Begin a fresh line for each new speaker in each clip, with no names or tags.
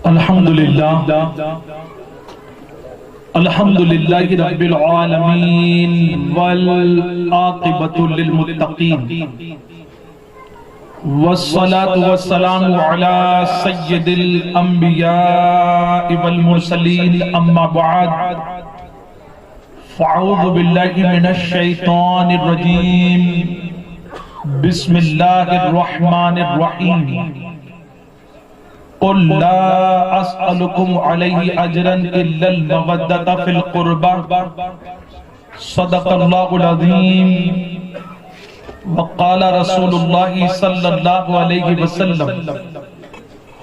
الحمدللہ رب العالمین والعاقبۃ للمتقین والصلاة والسلام علی سید الانبیاء والمرسلین اما بعد فاعوذ باللہ من الشیطان الرجیم بسم اللہ الرحمن الرحیم قل لا اسألكم علیہ اجرا الا المودۃ فی القربى صدق اللہ العظیم وقال رسول اللہ صلی اللہ علیہ وسلم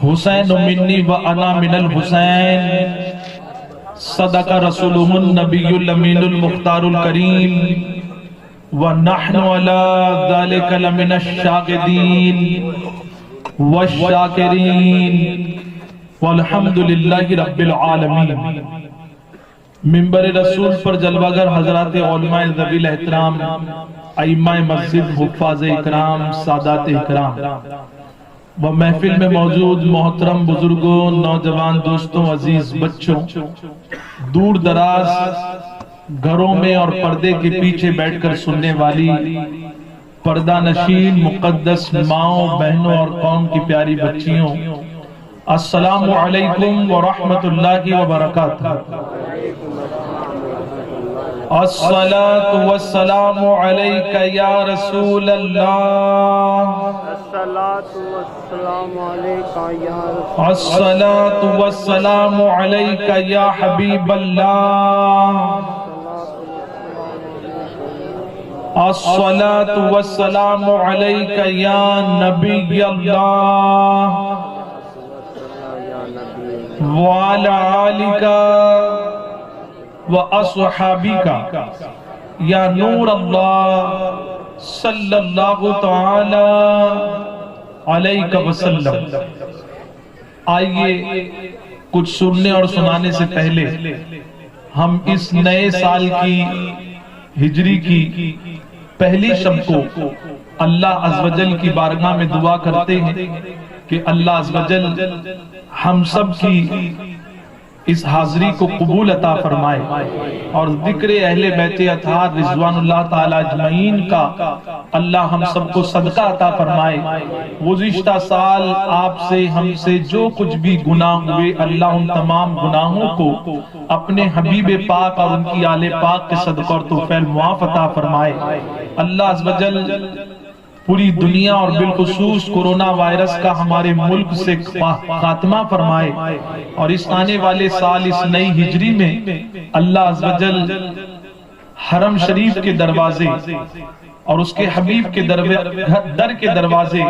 حسین منی وانا من الحسین صدق رسولہ النبی الامین المختار الکریم ونحن علی ذلک لمن الشاہدین والشاکرین والحمدللہ رب العالمین۔ منبر رسول پر جلوہ گر حضرات علماء ذوی الاحترام، ائمہ مسجد، حفاظ اکرام، سادات اکرام و محفل میں موجود محترم بزرگوں، نوجوان دوستوں، عزیز بچوں، دور دراز گھروں میں اور پردے کے پیچھے بیٹھ کر سننے والی پردہ نشین مقدس ماؤں، بہنوں اور قوم کی پیاری بچیوں، السلام علیکم ورحمت اللہ وبرکاتہ۔ الصلاة والسلام علیک یا رسول اللہ،
الصلاة والسلام علیک یا رسول اللہ،
الصلاة والسلام علیک یا حبیب اللہ، الصلاة والسلام علیک یا نبی اللہ، وعلی آلک وَأَصْحَابِكَ یا نور اللہ صلی اللہ تعالی علیہ وسلم۔ آئیے کچھ سننے اور سنانے سے پہلے ہم اس نئے سال کی ہجری کی پہلی شب کو اللہ عز و جل کی بارگاہ میں دعا کرتے ہیں کہ اللہ عز و جل ہم سب کی اس حاضری کو قبول عطا فرمائے اور ذکر اہل بیت اطہار رضوان اللہ تعالی اجمعین کا اللہ ہم سب کو صدقہ عطا فرمائے۔ گزشتہ سال آپ سے ہم سے جو کچھ بھی گناہ ہوئے، اللہ ان تمام گناہوں کو اپنے حبیب پاک اور ان کی آل پاک کے صدقہ اور توفیل معاف عطا فرمائے۔ اللہ عز و جل پوری دنیا اور بالخصوص کورونا وائرس کا ہمارے ملک سے خاتمہ فرمائے اور اس آنے والے سال اس نئی ہجری میں اللہ عز و جل حرم شریف کے دروازے اور اس کے حبیب کے در کے دروازے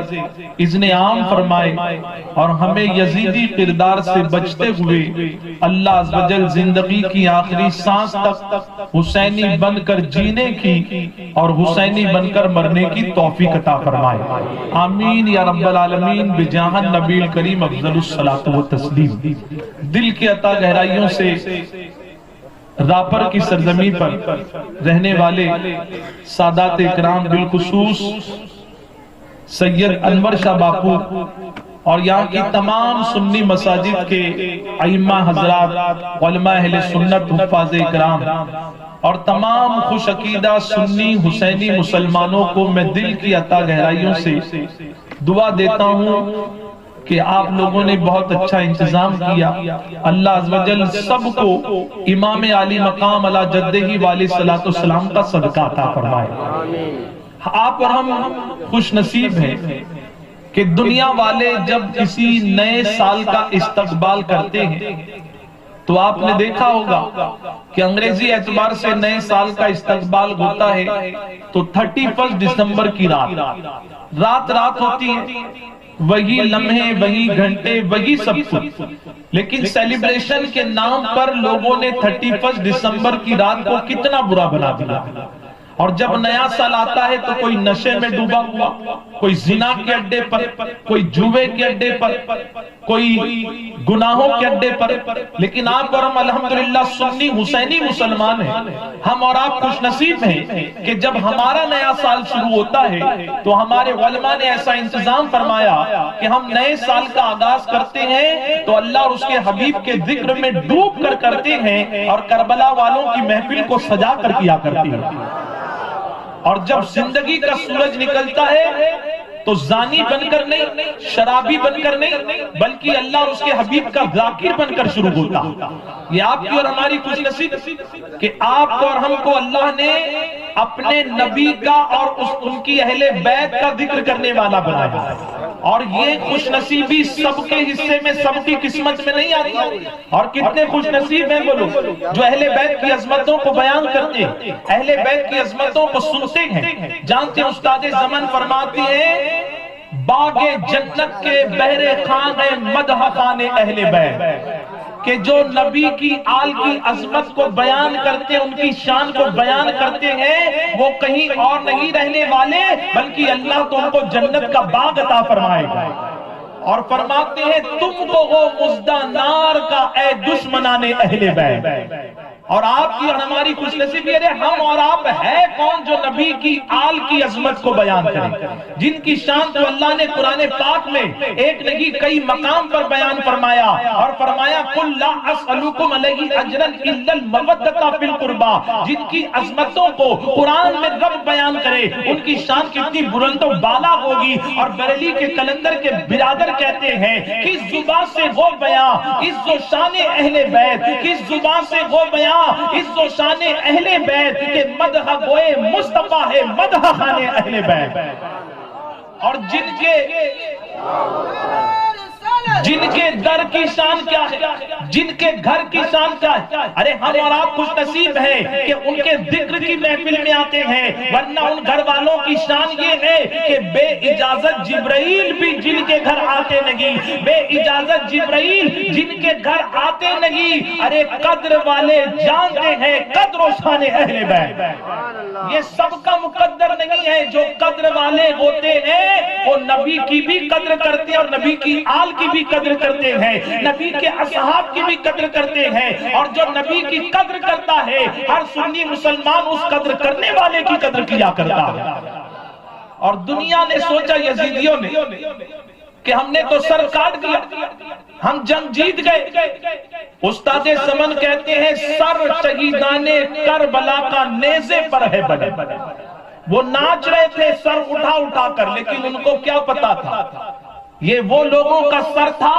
اذن عام فرمائے اور ہمیں یزیدی کردار سے بچتے ہوئے اللہ عز و جل زندگی کی آخری سانس تک حسینی بن کر جینے کی اور حسینی بن کر مرنے کی توفیق عطا فرمائے، آمین یا رب العالمین بجاہ النبی الکریم افضل الصلاۃ والتسلیم۔ دل کی عطا گہرائیوں سے راپر کی سرزمین پر رہنے والے سادات اکرام، بالخصوص سید انور شاہ باپو اور یہاں کی تمام سنی مساجد کے ائمہ حضرات، علماء اہل سنت، حفاظ اکرام اور تمام خوش عقیدہ سنی حسینی مسلمانوں کو میں دل کی عطا گہرائیوں سے دعا دیتا ہوں کہ آپ لوگوں نے بہت اچھا انتظام کیا۔ اللہ عز و جل سب کو امام علی مقام علی جدہ والہ صلاۃ والسلام کا صدقہ عطا فرمائے۔ آپ اور ہم خوش نصیب ہیں کہ دنیا والے جب کسی نئے سال کا استقبال کرتے ہیں تو آپ نے دیکھا ہوگا کہ انگریزی اعتبار سے نئے سال کا استقبال ہوتا ہے تو 31 دسمبر کی رات ہوتی ہے، وہی لمحے، وہی گھنٹے، وہی سب کچھ، لیکن سیلیبریشن کے نام پر لوگوں نے 31 دسمبر کی رات کو کتنا برا بنا دیا۔ اور جب نیا سال آتا ہے تو کوئی نشے میں ڈوبا ہوا، کوئی زنا کے اڈے پر، کوئی جوے کے اڈے پر، کوئی گناہوں کے اڈے پر. لیکن آپ اور ہم الحمدللہ سنی حسینی مسلمان ہیں. ہم اور آپ خوش نصیب ہیں کہ جب ہمارا نیا سال شروع ہوتا ہے تو ہمارے علماء نے ایسا انتظام فرمایا کہ ہم نئے سال کا آغاز کرتے ہیں تو اللہ اور اس کے حبیب کے ذکر میں ڈوب کر کرتے ہیں، اور کربلا والوں کی محفل کو سجا کر کیا کرتے ہیں. اور جب زندگی کا سورج نکلتا ہے تو زانی بن کر نہیں، شرابی بن کر نہیں، بلکہ اللہ اور اس کے حبیب کا ذاکر بن کر شروع ہوتا. یہ آپ کی اور ہماری خوش نصیب کہ آپ کو اور ہم کو اللہ نے اپنے نبی کا اور ان کی اہل بیت کا ذکر کرنے والا بنایا. اور یہ خوش نصیبی سب کے حصے میں، سب کی قسمت میں نہیں آتی. اور کتنے خوش نصیب ہیں وہ لوگ جو اہل بیت کی عظمتوں کو بیان کرتے ہیں، اہل بیت کی عظمتوں کو سنتے ہیں. جانتے ہیں استاد زمن فرماتے ہیں باغ جنت کے بہرے خان مدح خان اہل بیت، کہ جو نبی کی آل کی عظمت کو بیان کرتے ہیں، ان کی شان کو بیان کرتے ہیں، وہ کہیں اور نہیں رہنے والے بلکہ اللہ تو ان کو جنت کا باغ عطا فرمائے گا. اور فرماتے ہیں تم کو وہ مزدہ نار کا اے دشمنان اہل بیت. اور آپ کی اور ہماری خوش نصیبی ہے ہم اور آپ ہے کون جو نبی کی آل کی عظمت کو بیان کریں، جن کی شان تو اللہ نے قرآن پاک میں ایک نہیں کئی مقام پر بیان فرمایا. اور فرمایا قُلْ لَا أَسْأَلُكُمْ عَلَيْهِ أَجْرًا إِلَّا الْمَوَدَّةَ فِي الْقُرْبَى. جن کی عظمتوں کو قرآن میں رب بیان کرے ان کی شان کتنی بلند و بالا ہوگی. اور بریلی کے کلندر کے برادر کہتے ہیں کس زبان سے وہ بیان عز و شان اہل بیت، کس زبان سے وہ بیان عز و شان اہل بیت کے مدح گوئے مصطفیٰ ہے مدح خان اہل بیت. اور جن کے در کی شان کیا ہے، جن کے گھر کی شان کیا ہے. ارے ہم اور آپ خوش نصیب ہیں کہ ان کے ذکر کی محفل میں آتے ہیں، ورنہ ان گھر والوں کی شان یہ ہے کہ بے اجازت جبرائیل بھی جن کے گھر آتے نہیں، بے اجازت جبرائیل جن کے گھر آتے نہیں. ارے قدر والے جانتے ہیں قدر و شان اہل بیت. یہ سب کا مقدر نہیں ہے، جو قدر والے ہوتے ہیں وہ نبی کی بھی قدر کرتے ہیں اور نبی کی آل کی بھی قدر کرتے ہیں، نبی کے اصحاب کی بھی قدر کرتے ہیں. اور جو نبی کی قدر کرتا ہے ہر سنی مسلمان اس قدر کرنے والے کی قدر کیا کرتا ہے. اور دنیا نے سوچا یزیدیوں نے کہ ہم نے تو سر کاٹ دیا، ہم جنگ جیت گئے. استاد سمن کہتے ہیں سر شہیدان کربلا کا نیزے پر ہے بنے. وہ ناچ رہے تھے سر اٹھا اٹھا کر، لیکن ان کو کیا پتا تھا یہ وہ لوگوں کا سر تھا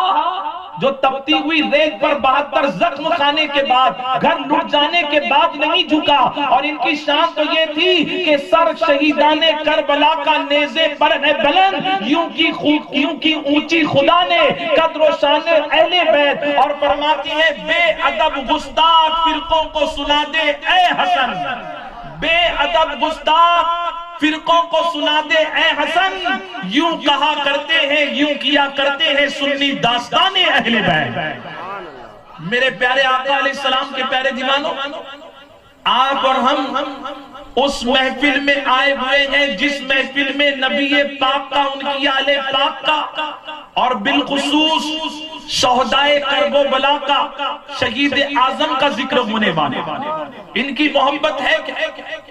جو تپتی ہوئی ریت پر 72 زخم کھانے کے بعد گھر لٹ جانے کے بعد نہیں جھکا. اور ان کی شان تو یہ تھی کہ سر شہیدان کربلا کا نیزے پر ہے بلند، یوں کی اونچی خدا نے قدر و شان اہل بیت. اور فرماتی ہے بے ادب گستاخ فرقوں کو سنا دے اے حسن، بے ادب گستاخ فرقوں کو سنا دے اے حسن، یوں کہا کرتے ہیں یوں کیا کرتے ہیں سنی داستان اہل بیت. میرے پیارے آقا علیہ السلام کے پیارے دیوانوں، آپ اور ہم اس محفل میں آئے ہوئے ہیں جس محفل میں نبی پاک کا، ان کی آل پاک کا، اور بالخصوص شہدائے کرب و بلا کا، شہید اعظم کا ذکر ہونے والا. ان کی محبت ہے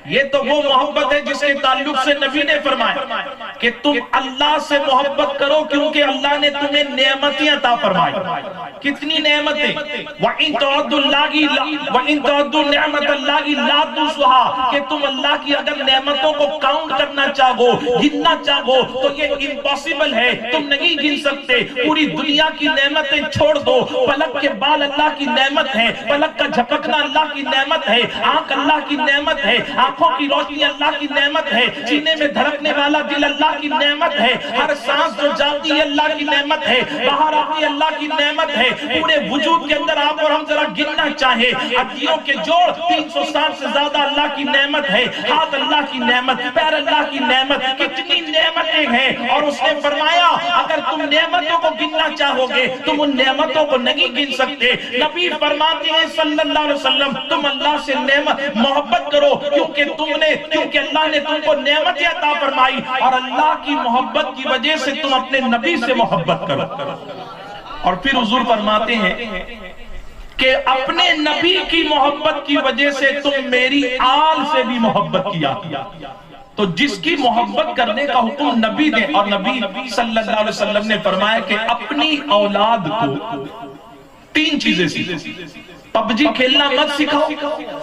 یہ تو وہ محبت ہے جس کے تعلق سے نبی نے فرمایا کہ تم اللہ سے محبت کرو کیونکہ اللہ نے تمہیں نعمتیں عطا فرمائی. کتنی نعمتیں، وَإِن تَعُدُّوا نِعْمَتَ اللَّهِ لَا تُحْصُوهَا، کہ تم اللہ کی اگر نعمتوں کو کاؤنٹ کرنا چاہو، گننا چاہو تو یہ امپاسبل ہے، تم نہیں گن سکتے. پوری دنیا کی نعمتیں چھوڑ دو، پلک کے بال اللہ کی نعمت ہے، پلک کا جھپکنا اللہ کی نعمت ہے، آنکھ اللہ کی نعمت ہے، آنکھوں کی روشنی اللہ کی نعمت ہے، سینے میں دھڑکنے والا دل اللہ کی نعمت ہے، ہر سانس جو جاتی ہے اللہ کی نعمت ہے، باہر آتی اللہ کی نعمت ہے. پورے وجود کے اندر آپ اور ہم ذرا گننا چاہیں، ہڈیوں کے جوڑ 360 سے زیادہ اللہ کی نعمت ہے، ہاتھ اللہ کی نعمت، پیر اللہ کی نعمت، کتنی نعمتیں ہیں. اور اس نے فرمایا اگر تم نعمتوں کو گننا چاہو گے، تم ان نعمتوں کو نہیں گن سکتے۔ نبی فرماتے ہیں صلی اللہ علیہ وسلم تم اللہ سے محبت کرو کیونکہ اللہ نے تم کو نعمت عطا فرمائی، اور اللہ کی محبت کی وجہ سے تم اپنے نبی سے محبت کرو۔ اور پھر حضور فرماتے ہیں کہ اپنے نبی کی محبت کی وجہ سے تم میری آل سے بھی محبت کیا۔ تو جس کی محبت کرنے کا حکم نبی نے، اور نبی صلی اللہ علیہ وسلم نے فرمایا کہ اپنی اولاد کو 3 چیزیں سکھاؤ۔ پب جی کھیلنا مت سکھاؤ،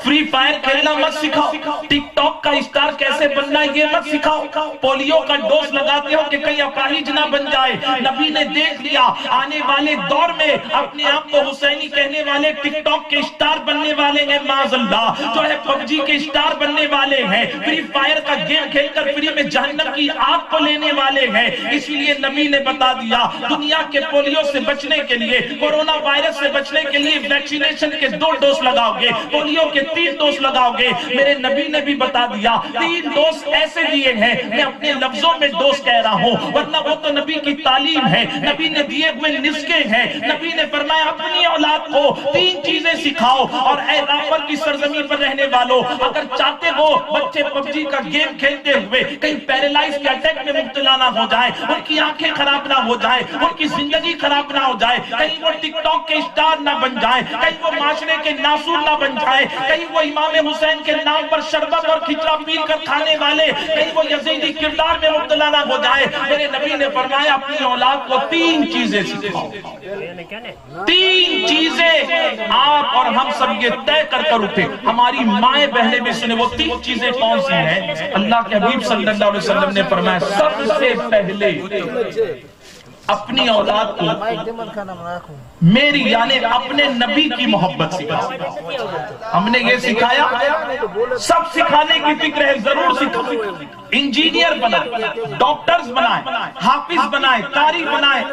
فری فائر کھیلنا مت سکھاؤ، ٹک ٹاک کا اسٹار کیسے بننا ہے یہ مت سکھاؤ، پولیو کا ڈوز لگاتے ہو کہ کہیں اپاہج نہ بن جائے۔ نبی نے دیکھ لیا آنے والے دور میں اپنے آپ کو حسینی کہنے والے ٹک ٹاک کے اسٹار بننے والے ہیں، معاذ اللہ، جو ہے پب جی کے اسٹار بننے والے ہیں، فری فائر کا گیم کھیل کر فری میں جہنم کی آگ کو لینے والے ہیں۔ اسی لیے نبی نے بتا دیا دنیا کے پولیو سے بچنے کے لیے، کورونا وائرس سے بچنے کے لیے ویکسینیشن کے 2 ڈوز لگاؤ گے، پولیو کے 3 ڈوز لگاؤ گے۔ میرے نبی نے بھی بتا دیا 3 ڈوز ایسے دیے ہیں، میں اپنے لفظوں میں ڈوز کہہ رہا ہوں ورنہ وہ تو نبی کی تعلیم ہے، نبی نے دیے ہوئے نسخے ہیں۔ نبی نے فرمایا اپنی اولاد کو 3 چیزیں سکھاؤ، اور اے رافر کی سرزمین پر رہنے والوں اگر چاہتے ہو بچے پب جی کا گیم کھیلتے ہوئے کہیں پیرالائز کے اٹیک میں مبتلا نہ ہو جائے، ان کی آنکھیں خراب نہ ہو جائے، ان کی زندگی خراب نہ ہو جائے، کہیں وہ ٹک ٹاک کے اسٹار نہ بن جائے، کہیں وہ معاشرے کے ناصور نہ بن جائے، کہیں وہ امام حسین کے نام پر شربت اور کھچڑا پی کر کھانے والے، کہیں وہ یزیدی کردار میں مبتلا نہ ہو جائے، میرے نبی نے فرمایا اپنی اولاد کو 3 چیزیں سکھاؤ۔ 3 چیزیں آپ اور ہم سب یہ طے کر کر اٹھے، ہماری مائیں بہنیں بھی سنے وہ 3 چیزیں کون سی ہیں؟ اللہ کے حبیب صلی اللہ علیہ وسلم نے فرمایا سب سے پہلے اپنی اولاد کو میری یعنی اپنے نبی کی محبت سکھاؤ۔ ہم نے یہ سکھایا، سب سکھانے کی فکر ہے، ضرور سکھائیں۔ انجینئر بنائیں، ڈاکٹرز بنائیں، حافظ بنائیں، قاری بنائیں،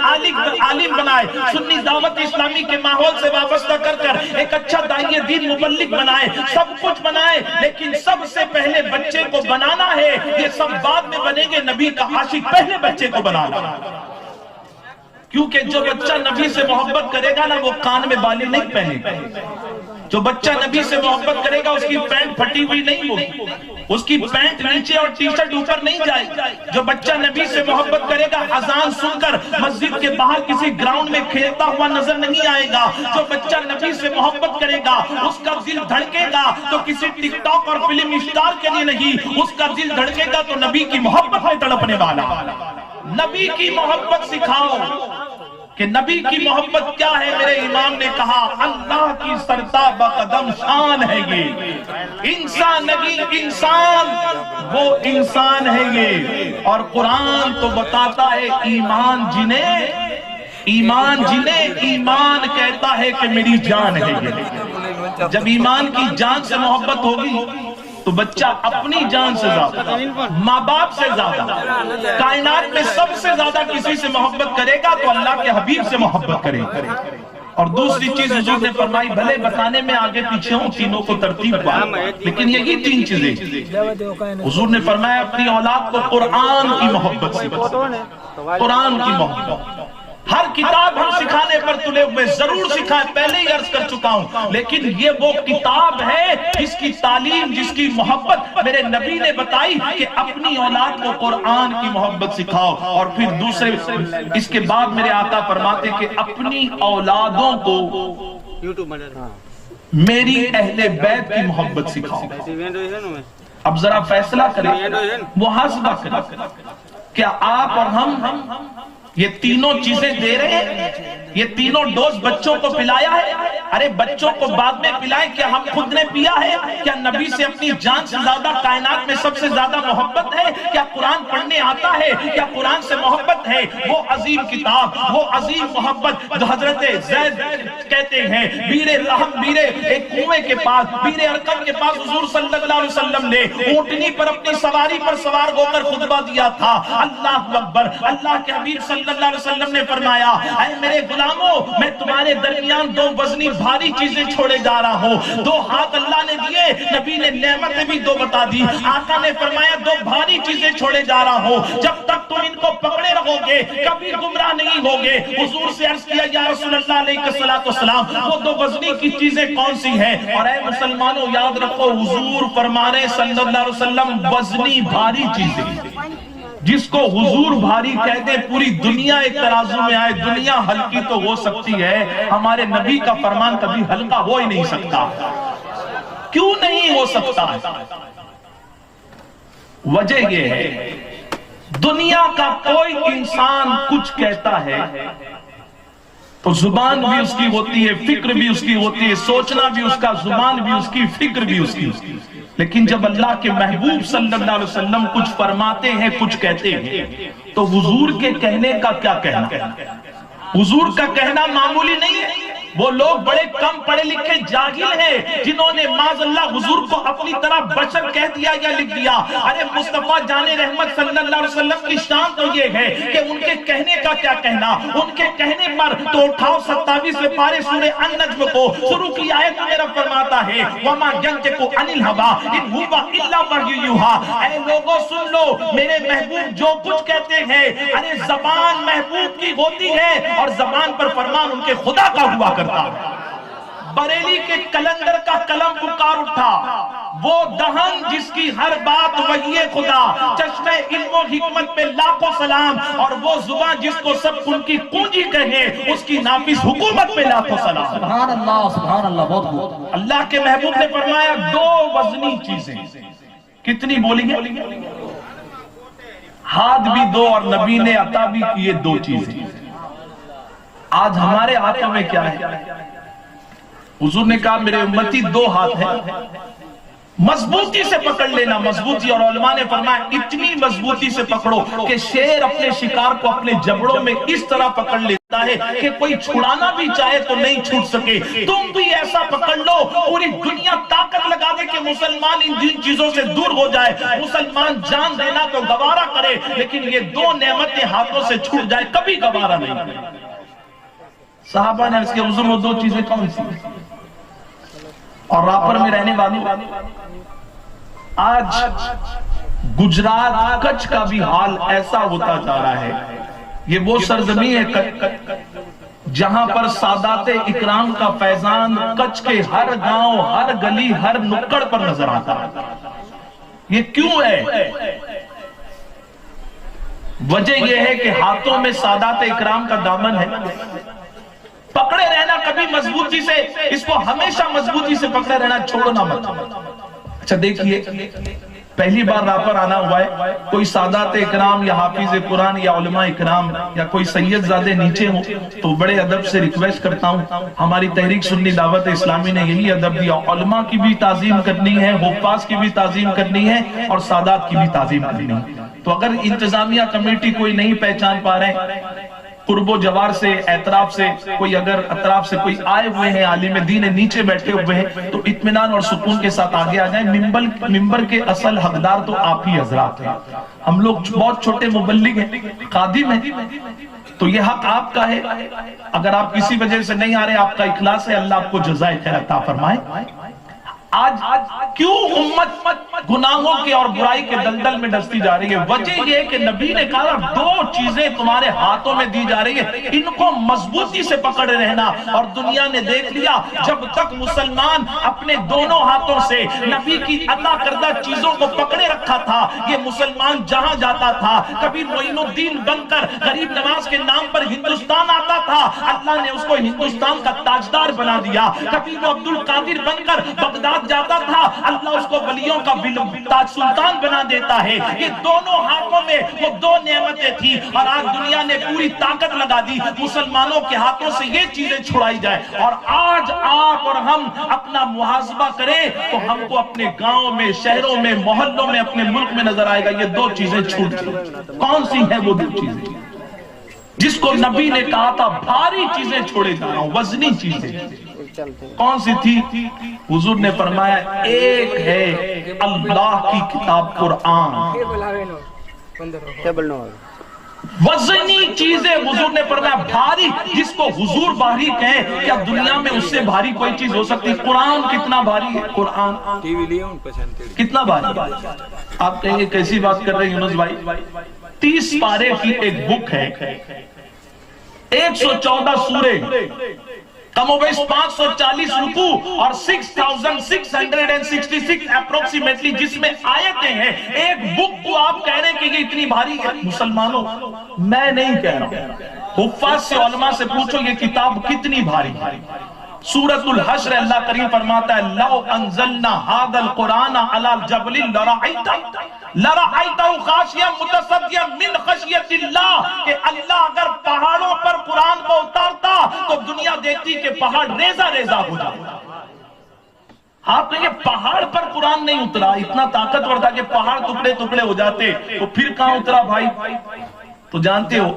عالم بنائیں، سنی دعوت اسلامی کے ماحول سے وابستہ کر ایک اچھا داعیہ دین مبلغ بنائیں، سب کچھ بنائیں، لیکن سب سے پہلے بچے کو بنانا ہے۔ یہ سب بعد میں بنیں گے، نبی کا عاشق پہلے بچے کو بنانا، کیونکہ جو بچہ نبی سے محبت کرے گا نا وہ کان میں بالی نہیں پہنے گا۔ جو بچہ نبی سے محبت کرے گا اس کی پینٹ پھٹی ہوئی نہیں ہوگی، اس کی پینٹ نیچے اور ٹی شرٹ اوپر نہیں جائے گی۔ جو بچہ نبی سے محبت کرے گا اذان سن کر مسجد کے باہر کسی گراؤنڈ میں کھیلتا ہوا نظر نہیں آئے گا۔ جو بچہ نبی سے محبت کرے گا اس کا دل دھڑکے گا تو کسی ٹک ٹاک اور فلم اسٹار کے لیے نہیں، اس کا دل دھڑکے گا تو نبی کی محبت میں تڑپنے والا۔ نبی کی محبت سکھاؤ کہ نبی کی محبت کیا ہے۔ میرے امام نے کہا اللہ کی سرتابہ قدم شان ہے یہ، انسان نبی انسان وہ انسان ہے یہ، اور قرآن تو بتاتا ہے ایمان جنہیں ایمان کہتا ہے کہ میری جان ہے یہ۔ جب ایمان کی جان سے محبت ہوگی تو بچہ اپنی جان سے زیادہ، ماں باپ سے زیادہ، کائنات میں سب سے زیادہ کسی سے محبت کرے گا تو اللہ کے حبیب سے محبت کرے گا۔ اور دوسری چیز حضور نے فرمائی، بھلے بتانے میں آگے پیچھے ہوں، تینوں کو ترتیب پا، لیکن یہی 3 چیزیں حضور نے فرمایا اپنی اولاد کو قرآن کی محبت سکھاؤ، قرآن کی محبت۔ ہر کتاب ہم سکھانے پر تلے ہوئے، ضرور سکھائیں، پہلے ہی عرض کر چکا ہوں، لیکن یہ وہ کتاب ہے جس کی تعلیم، جس کی محبت میرے نبی نے بتائی کہ اپنی اولاد کو قرآن کی محبت سکھاؤ۔ اور پھر دوسرے اس کے بعد میرے آقا فرماتے کہ اپنی اولادوں کو میری اہل بیت کی محبت سکھاؤ۔ اب ذرا فیصلہ کریں، محاسبہ کریں، کیا آپ اور ہم یہ تینوں چیزیں دے رہے ہیں؟ یہ تینوں ڈوز بچوں کو پلایا ہے؟ ارے بچوں کو بعد میں پلائیں، کیا ہم خود نے پیا ہے؟ کیا نبی سے اپنی جان سے زیادہ، کائنات میں سب سے زیادہ محبت ہے؟ کیا قرآن پڑھنے آتا ہے؟ کیا قرآن سے محبت ہے؟ وہ عظیم کتاب، وہ عظیم محبت جو حضرت زید کہتے ہیں بیر رحم، بیر ایک کنویں کے پاس، بیر ارکم کے پاس حضور صلی اللہ علیہ وسلم نے اونٹنی پر اپنی سواری پر سوار ہو کر خطبہ دیا تھا۔ اللہ اکبر، اللہ کے حبیب صلی صلی اللہ علیہ وسلم نے فرمایا اے میرے غلاموں میں تمہارے درمیان دو وزنی بھاری چیزیں چھوڑے جا رہا ہوں. دو ہاتھ اللہ نے دیے, نبی نے نعمتیں بھی دو بتا دی. آقا نے فرمایا دو بھاری چیزیں چھوڑے جا رہا ہوں, جب تک تم ان کو پکڑے رہو گے کبھی گمراہ نہیں ہوگے. حضور سے عرض کیا یا رسول اللہ علیہ السلام وہ دو وزنی کی چیزیں کون سی ہیں؟ اور اے مسلمانوں یاد رکھو حضور فرما رہے صلی اللہ علیہ وسلم وزنی بھاری چیزیں, جس کو حضور بھاری کہتے ہیں پوری دنیا ایک ترازو میں آئے. دنیا ہلکی تو ہو سکتی ہے, ہمارے نبی کا فرمان کبھی ہلکا ہو ہی نہیں سکتا. کیوں نہیں ہو سکتا؟ وجہ یہ ہے دنیا کا کوئی انسان کچھ کہتا ہے تو زبان بھی اس کی ہوتی ہے, فکر بھی اس کی ہوتی ہے, سوچنا بھی اس کا, زبان بھی اس کی, فکر بھی اس کی. لیکن جب اللہ کے محبوب صلی اللہ علیہ وسلم کچھ فرماتے ہیں, کچھ کہتے ہیں, تو حضور کے کہنے کا کیا کہنا؟ حضور کا کہنا معمولی نہیں ہے. وہ لوگ بڑے کم پڑھے لکھے جاہل ہیں جنہوں نے معاذ اللہ حضور کو اپنی طرح بشر کہہ دیا یا لکھ دیا. ارے مصطفیٰ جان رحمت صلی اللہ علیہ وسلم کی شان تو یہ ہے کہ ان کے کہنے کا کیا کہنا. ان کے کہنے پر تو اٹھاؤ 27 پارے سورہ النجم کو شروع کی آیت میں رب فرماتا ہے وما ينطق عن الهوى ان هو الا وحی یوحی. اے لوگوں سن لو میرے محبوب جو کچھ کہتے ہیں, ارے زبان محبوب کی ہوتی ہے اور زبان پر فرمان ان کے خدا کا ہوا کرتا. بریلی کے کلندر کا قلم پکار اٹھا, وہ دہن جس کی ہر بات وحی خدا, چشمے علم و حکمت پہ لاکھوں سلام, اور وہ زبان جس کو سب ان کی کنجی کہے اس کی نافذ حکومت پہ لاکھوں سلام.
سبحان اللہ, بہت خوب.
اللہ کے محبوب نے فرمایا دو وزنی چیزیں. کتنی بولیں گے؟ ہاتھ بھی دو اور نبی نے عطا بھی کیے دو چیزیں. آج ہمارے ہاتھوں میں کیا ہے؟ حضور نے کہا میرے امتی دو ہاتھ ہیں, مضبوطی سے پکڑ لینا. مضبوطی, اور علماء نے فرمایا اتنی مضبوطی سے پکڑو کہ شیر اپنے شکار کو اپنے جبڑوں میں اس طرح پکڑ لیتا ہے کہ کوئی چھڑانا بھی چاہے تو نہیں چھوٹ سکے. تم بھی ایسا پکڑ لو پوری دنیا طاقت لگا دے کہ مسلمان ان چیزوں سے دور ہو جائے. مسلمان جان دینا تو گوارا کرے, لیکن یہ دو نعمتیں ہاتھوں سے چھوٹ جائے کبھی گوارا نہیں کرے. صحابہ نے اس کے حضور وہ دو چیزیں کون سی؟ اور راپر میں رہنے والوں آج گجرات کچھ کا بھی حال ایسا ہوتا جا رہا ہے. یہ وہ سرزمین ہے جہاں پر سادات اکرام کا فیضان کچھ کے ہر گاؤں, ہر گلی, ہر نکڑ پر نظر آتا ہے. یہ کیوں ہے؟ وجہ یہ ہے کہ ہاتھوں میں سادات اکرام کا دامن ہے. پکڑے رہنا کبھی مضبوطی سے, اس کو ہمیشہ مضبوطی سے پکڑے رہنا, چھوڑنا مت. اچھا دیکھیے, پہلی بار راپر آنا ہوا ہے, کوئی سادات اکرام یا حافظ قرآن یا علماء اکرام یا کوئی سید زادے نیچے ہوں تو بڑے ادب سے ریکویسٹ کرتا ہوں, ہماری تحریک سنی دعوت اسلامی نے یہی ادب دیا, علماء کی بھی تعظیم کرنی ہے, حفاظ کی بھی تعظیم کرنی ہے, اور سادات کی بھی تعظیم کرنی ہے. تو اگر انتظامیہ کمیٹی کوئی نہیں پہچان پا رہے, قرب و جوار سے, اعتراف سے, کوئی اگر اطراف سے کوئی آئے ہوئے ہیں عالم دین نیچے بیٹھے ہوئے ہیں, تو اطمینان اور سکون کے ساتھ آگے آ جائیں. منبر کے اصل حقدار تو آپ ہی حضرات ہیں. ہم لوگ بہت چھوٹے مبلغ ہیں, خادم ہیں, تو یہ حق آپ کا ہے. اگر آپ کسی وجہ سے نہیں آ رہے, آپ کا اخلاص ہے, اللہ آپ کو جزائے خیر عطا فرمائے. آج کیوں امت گناہوں کے اور برائی کے دلدل میں ڈستی جا رہی ہے؟ وجہ یہ ہے کہ نبی نے کہا دو چیزیں تمہارے ہاتھوں میں دی جا رہی ہے, ان کو مضبوطی سے پکڑے رہنا. اور دنیا نے دیکھ لیا جب تک مسلمان اپنے دونوں ہاتھوں سے نبی کی عطا کردہ چیزوں کو پکڑے رکھا تھا, یہ مسلمان جہاں جاتا تھا, کبھی معین الدین بن کر غریب نواز کے نام پر ہندوستان آتا تھا, اللہ نے اس کو ہندوستان کا تاجدار بنا دیا. کبھی وہ عبد القادر بن کر بغداد جاتا تھا, اللہ اس کو ولیوں کا تاج سلطان بنا دیتا ہے. یہ دونوں ہاتھوں میں وہ دو نعمتیں تھی, اور آج دنیا نے پوری طاقت لگا دی مسلمانوں کے ہاتھوں سے یہ چیزیں چھڑائی جائے. اور آج آپ اور ہم اپنا محاسبہ کریں تو ہم کو اپنے گاؤں میں, شہروں میں, محلوں میں, اپنے ملک میں نظر آئے گا یہ دو چیزیں چھوٹ گئی. کون سی ہیں وہ دو چیزیں جس کو نبی نے کہا تھا بھاری چیزیں چھوڑے جا رہا ہوں, وزنی چیزیں؟ کون سی تھی؟ حضور نے فرمایا ایک ہے اللہ کی کتاب قرآن, وزنی چیزیں حضور نے فرمایا بھاری، جس کو حضور بھاری کہیں، کیا دنیا میں اس سے بھاری کوئی چیز ہو سکتی؟ قرآن کتنا بھاری ہے؟ قرآن کتنا بھاری ہے؟ آپ کہیں گے کیسی بات کر رہے ہیں یونس بھائی؟ 30 پارے کی ایک بک ہے، 114 سورے، کم و بیش 540 رکوع اور 6666 اپروکسیمیٹلی جس میں آیتیں ہیں، ایک بک کو آپ کہہ رہے ہیں کہ یہ اتنی بھاری ہے؟ مسلمانوں، میں نہیں کہہ رہا ہوں، حفاظ سے علماء سے پوچھو یہ کتاب کتنی بھاری ہے۔ سورۃ الحشر اللہ کریم فرماتا ہے لو انزلنا ھذا القرآن علی جبل لرأیتہ خاشعا متصدعا من خشیۃ اللہ، کہ اللہ اگر پہاڑوں پر قرآن کو اتارتا تو دنیا دیکھتی کہ پہاڑ ریزہ ریزہ ہو جاتا۔ آپ کہیں پہاڑ پر قرآن نہیں اترا، اتنا طاقتور تھا کہ پہاڑ ٹکڑے ٹکڑے ہو جاتے، تو پھر کہاں اترا بھائی؟ تو جانتے ہو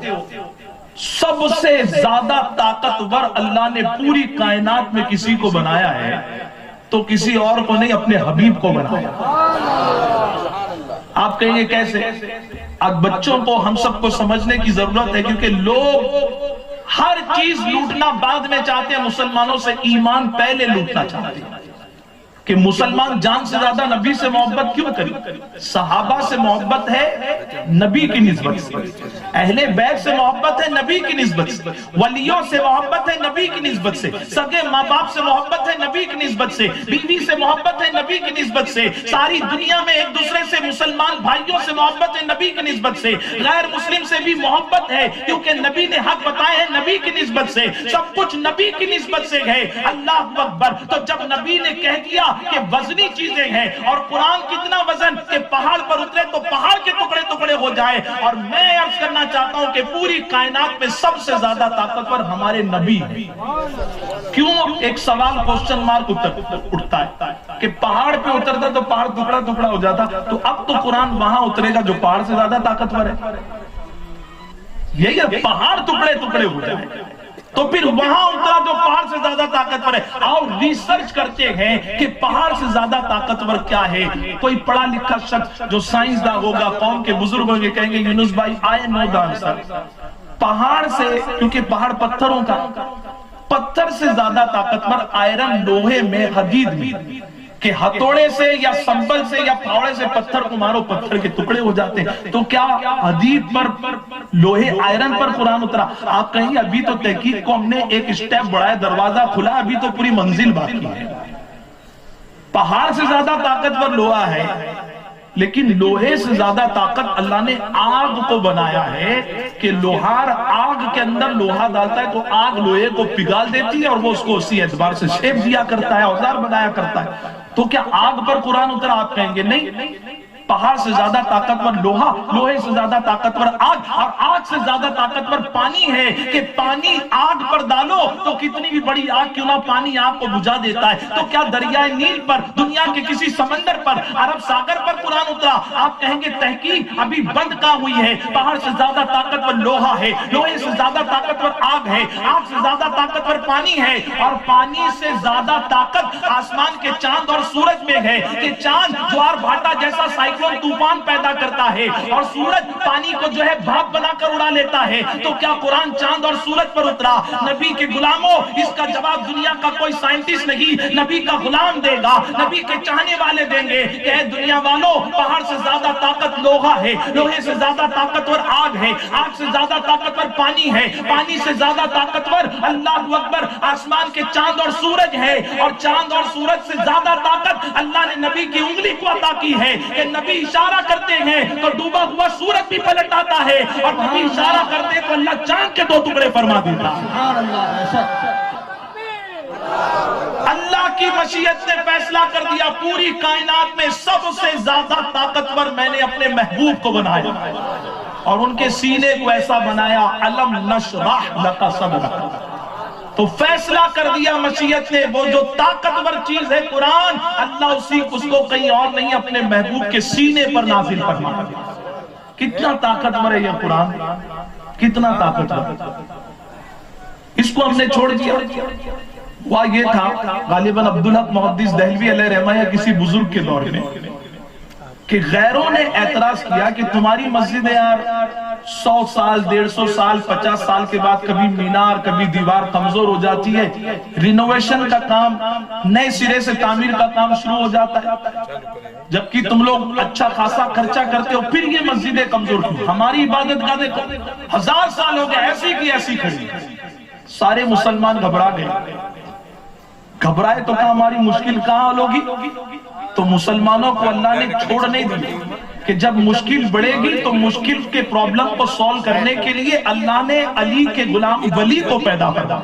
سب سے زیادہ طاقتور اللہ نے پوری کائنات میں کسی کو بنایا ہے تو کسی اور کو نہیں، اپنے حبیب کو بنایا۔ آپ کہیں گے کیسے؟ اب بچوں کو ہم سب کو سمجھنے کی ضرورت ہے، کیونکہ لوگ ہر چیز لوٹنا بعد میں چاہتے ہیں، مسلمانوں سے ایمان پہلے لوٹنا چاہتے ہیں کہ مسلمان جان سے زیادہ نبی سے محبت کیوں کرے؟ صحابہ سے محبت ہے نبی کی نسبت سے، اہل بیت سے محبت ہے نبی کی نسبت سے، ولیوں سے محبت ہے نبی کی نسبت سے، سگے ماں باپ سے محبت ہے نبی کی نسبت سے، بیوی سے محبت ہے نبی کی نسبت سے، ساری دنیا میں ایک دوسرے سے مسلمان بھائیوں سے محبت ہے نبی کی نسبت سے، غیر مسلم سے بھی محبت ہے کیونکہ نبی نے حق بتائے ہیں نبی کی نسبت سے، سب کچھ نبی کی نسبت سے ہے۔ اللہ اکبر! تو جب نبی نے کہہ دیا کہ وزنی چیزیں ہیں، اور قرآن کتنا وزن کہ پہاڑ پر اترے تو پہاڑ کے ٹکڑے ٹکڑے ہو جائے، اور میں عرض کرنا چاہتا ہوں کہ پوری کائنات میں سب سے زیادہ طاقتور ہمارے نبی ہیں۔ کیوں؟ ایک سوال کوسچن مارک اٹھتا ہے کہ پہاڑ پہ اترتا تو پہاڑ ٹکڑا ٹکڑا ہو جاتا، تو اب تو قرآن وہاں اترے گا جو پہاڑ سے زیادہ طاقتور ہے؟ یہی ہے، پہاڑ ٹکڑے ٹکڑے ہو جائے تو پھر وہاں اترا جو پہاڑ سے زیادہ طاقتور ہے۔ اور ریسرچ کرتے ہیں کہ پہاڑ سے زیادہ طاقتور کیا ہے۔ کوئی پڑھا لکھا شخص جو سائنسداں ہوگا، قوم کے بزرگ ہوگے، کہیں گے یونس بھائی آئی نو دی آنسر، پہاڑ سے، کیونکہ پہاڑ پتھروں کا، پتھر سے زیادہ طاقتور آئرن، لوہے میں، حدید میں، کہ ہتھوڑے سے یا سنبل سے یا پھاوڑے سے پتھر کو مارو پتھر کے ٹکڑے ہو جاتے ہیں، تو کیا حدید پر، لوہے آئرن پر قرآن اترا؟ آپ کہیں ابھی تو تحقیق کو ہم نے ایک اسٹیپ بڑھایا، دروازہ کھلا، ابھی تو پوری منزل باقی ہے۔ پہاڑ سے زیادہ طاقتور لوہا ہے، لیکن لوہے سے زیادہ طاقت اللہ نے آگ کو بنایا ہے کہ لوہار آگ کے اندر لوہا ڈالتا ہے تو آگ لوہے کو پگھال دیتی ہے اور وہ اس کو اسی اعتبار سے شیپ دیا کرتا ہے، اوزار بنایا کرتا ہے۔ تو کیا آگ پر قرآن اترا؟ آپ کہیں گے نہیں، پہاڑ سے زیادہ طاقتور لوہا، لوہے سے زیادہ طاقتور آگ، اور آگ سے زیادہ طاقتور پانی ہے کہ پانی آگ پر ڈالو تو کتنی بھی بڑی آگ کیوں نہ پانی آگ کو بجھا دیتا ہے۔ تو کیا دریائے نیل پر، دنیا کے کسی سمندر پر، عرب ساگر پر قرآن اترا؟ آپ کہیں گے تحقیق ابھی بند کہاں ہوئی ہے؟ پہاڑ سے زیادہ طاقتور لوہا ہے، لوہے سے زیادہ طاقتور آگ ہے، آگ سے زیادہ طاقتور پانی ہے، اور پانی سے زیادہ طاقت آسمان کے چاند اور سورج میں ہے کہ چاند جوار بھاٹا جیسا طوفان پیدا کرتا ہے اور سورج پانی کو جو ہے بھاپ بنا کر اڑا لیتا ہے۔ تو کیا قرآن چاند اور سورج پر اترا؟ نبی کے غلاموں، اس کا جواب دنیا کا کوئی سائنٹسٹ نہیں، نبی کا غلام دے گا، نبی کے چاہنے والے دیں گے کہ اے دنیا والوں، پہاڑ سے زیادہ طاقت لوہا ہے، لوہے سے زیادہ طاقتور آگ ہے، آگ سے زیادہ طاقتور پانی ہے، پانی سے زیادہ طاقتور اللہ اکبر آسمان کے چاند اور سورج ہے، اور چاند اور سورج سے زیادہ طاقت اللہ نے نبی کی انگلی کو عطا کی ہے کہ نبی اشارہ کرتے ہیں تو ڈوبا ہوا سورج بھی پلٹ آتا ہے، اور نبی اشارہ کرتے تو اللہ چاند کے 2 ٹکڑے فرما دیتا ہے۔ اللہ کی مشیت نے فیصلہ کر دیا، پوری کائنات میں سب سے زیادہ طاقتور میں نے اپنے محبوب کو بنایا، اور ان کے سینے کو ایسا بنایا علم نشرح لک صدرک۔ تو فیصلہ کر دیا مشیت نے، وہ جو طاقتور چیز ہے قرآن، اللہ اس کو کہیں اور نہیں اپنے محبوب کے سینے پر نازل فرمایا۔ کتنا طاقتور ہے یہ قرآن، کتنا طاقتور! اس کو ہم نے چھوڑ دیا۔ وہ یہ تھا غالباً عبدالحق محدث دہلوی علیہ رحمہ یا کسی بزرگ کے دور میں کہ غیروں نے اعتراض کیا کہ تمہاری مسجد ہے یار 100 سال 150 سال 50 سال کے بعد کبھی مینار کبھی دیوار کمزور ہو جاتی ہے، رینوویشن کا کام، نئے سرے سے تعمیر کا کام شروع ہو جاتا ہے، جبکہ تم لوگ اچھا خاصا خرچہ کرتے ہو، پھر یہ مسجدیں کمزور کیوں؟ ہماری عبادت گاہ دیکھو 1000 سال ہو گئے ایسی کی ایسی کھڑی، سارے مسلمان گھبرا گئے، گھبرائے تو کہاں ہماری مشکل کہاں حل ہوگی؟ تو مسلمانوں کو اللہ نے چھوڑ نہیں دیا کہ جب مشکل بڑھے گی تو مشکل کے پرابلم کو سولو کرنے کے لیے اللہ نے علی کے غلام ولی کو پیدا کیا،